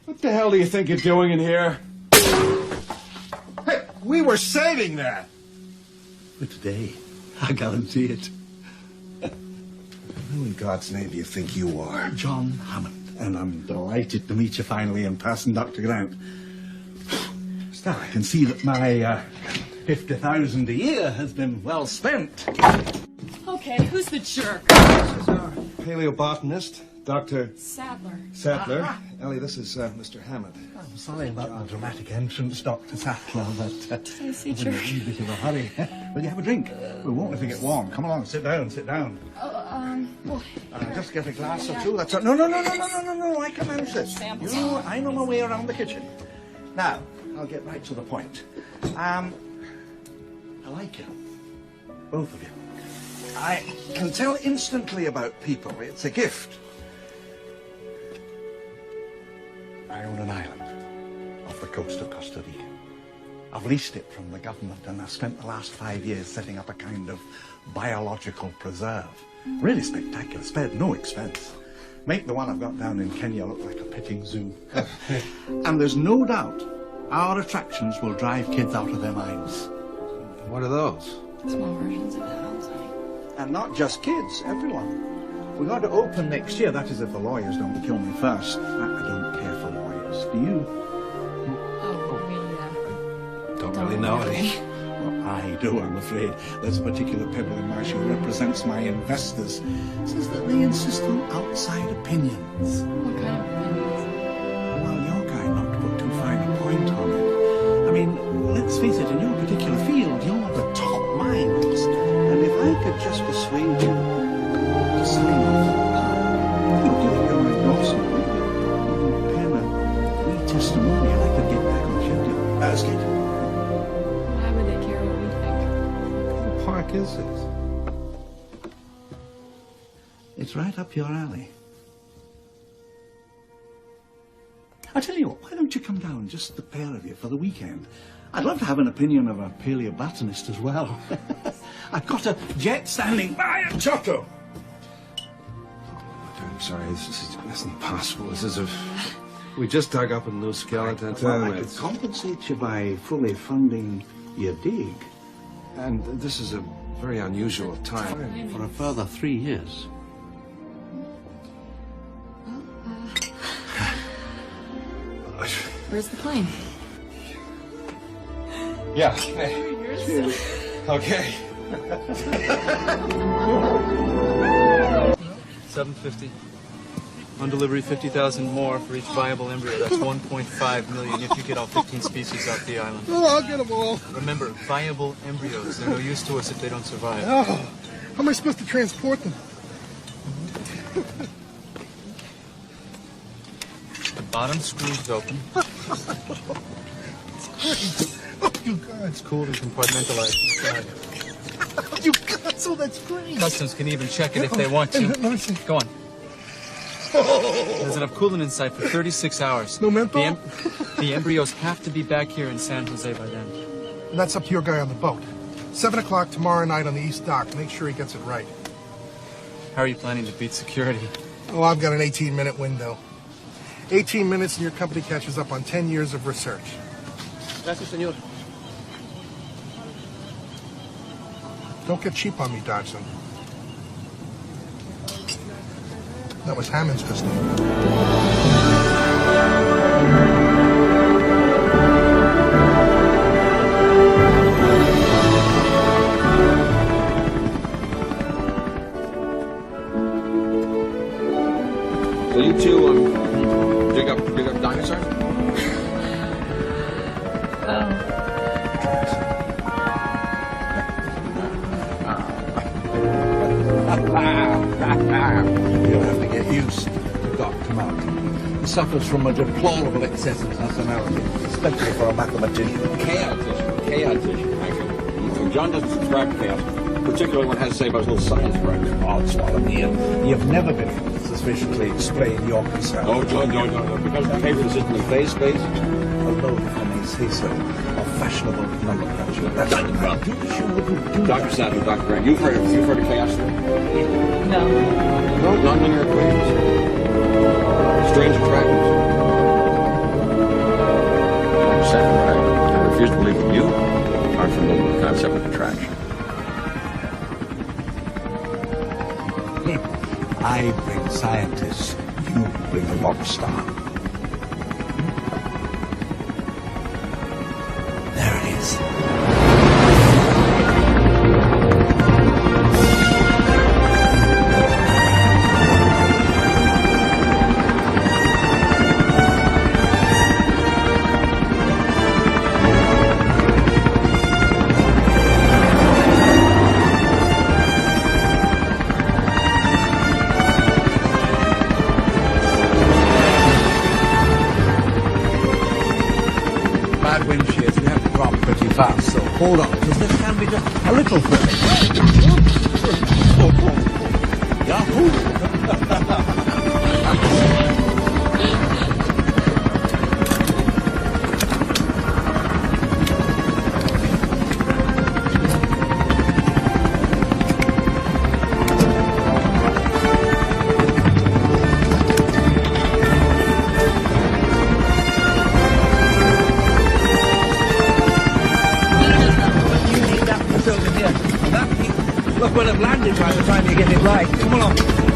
What the hell do you think you're doing in here? Hey, we were saving that! For today, I guarantee it. Who in God's name do you think you are? John Hammond, and I'm delighted to meet you finally in person, Dr. Grant. Still, I can see that my 50,000 a year has been well spent. Okay, who's the jerk? This is our paleobotanist, Dr. Sadler. Ellie, this is Mr. Hammond. I'm sorry about the dramatic entrance, Dr. Sattler, but Did I see I'm in a jerk? wee bit of a hurry. Will you have a drink? We won't if we get warm. Come along, sit down, sit down. Well, Just get a glass or two. That's all. No, I can manage this. I know my way around the kitchen. Now, I'll get right to the point. I like you. Both of you. I can tell instantly about people. It's a gift. I own an island off the coast of Costa Rica. I've leased it from the government, and I've spent the last 5 years setting up a kind of biological preserve. Really spectacular, spared no expense. Make the one I've got down in Kenya look like a petting zoo. And there's no doubt our attractions will drive kids out of their minds. What are those? small versions of elves, honey. And not just kids, everyone. We're going to open next year, that is if the lawyers don't kill me first. I don't care for lawyers, do you? Don't really know any. Well, I do, I'm afraid. There's a particular pebble in my shoe who represents my investors. Says that they insist on outside opinions. What kind of opinions? Well, your guy not to put too fine a point on it. I mean, let's face it, in your particular field, you're the top minds. And if I could just persuade you to sign off, you'll give it your endorsement, wouldn't you? Even pen a wee testimonial I could get back on schedule. Skate. Why would they care what we think? What park is this? It's right up your alley. I'll tell you what, why don't you come down, just the pair of you, for the weekend? I'd love to have an opinion of a paleobotanist as well. I've got a jet standing by at Chotto. I'm sorry, this isn't possible. This is a... We just dug up a new skeleton. Well, I could compensate you by fully funding your dig. And this is a very unusual time. For a further 3 years. Where's the plane? Yeah. You're silly. Okay. $750. On delivery, 50,000 more for each viable embryo. That's 1.5 million if you get all 15 species off the island. Oh, I'll get them all. Remember, viable embryos. They're no use to us if they don't survive. Oh, how am I supposed to transport them? The bottom screw's open. Oh, you guys. It's cooled and compartmentalized inside. You guys, oh, that's great. Customs can even check it if they want Hey, to. let me see. Go on. There's enough coolant inside for 36 hours. No menthol? The embryos have to be back here in San Jose by then. And that's up to your guy on the boat. 7 o'clock tomorrow night on the East Dock. Make sure he gets it right. How are you planning to beat security? Oh, I've got an 18-minute window. 18 minutes and your company catches up on 10 years of research. Gracias, señor. Don't get cheap on me, Dodgson. That was Hammond's pistol. So you two dig up dinosaurs? You'll have to get used to Dr. Martin. He suffers from a deplorable excess of personality, especially for a mathematician. Chaotician, actually. John doesn't subscribe to chaos, particularly when it has to say about his little science project. Oh, swallow me in. You've never been able to sufficiently explain your concern. Oh, John, no. Because of the paper system in phase space. Although, if I may say so, a fashionable nomenclature. That's well, you wouldn't do Dr. Sadler, Dr. Grant, you've heard of chaos theory? No. No, nonlinear equations. Strange attractors. I bring scientists, you bring a rock star. There it is. Bad wind shears, we have to drop pretty fast, so hold on, because this can be just a little thrilling. Yahoo! Look, we'll have landed by the time you get it right. Come along.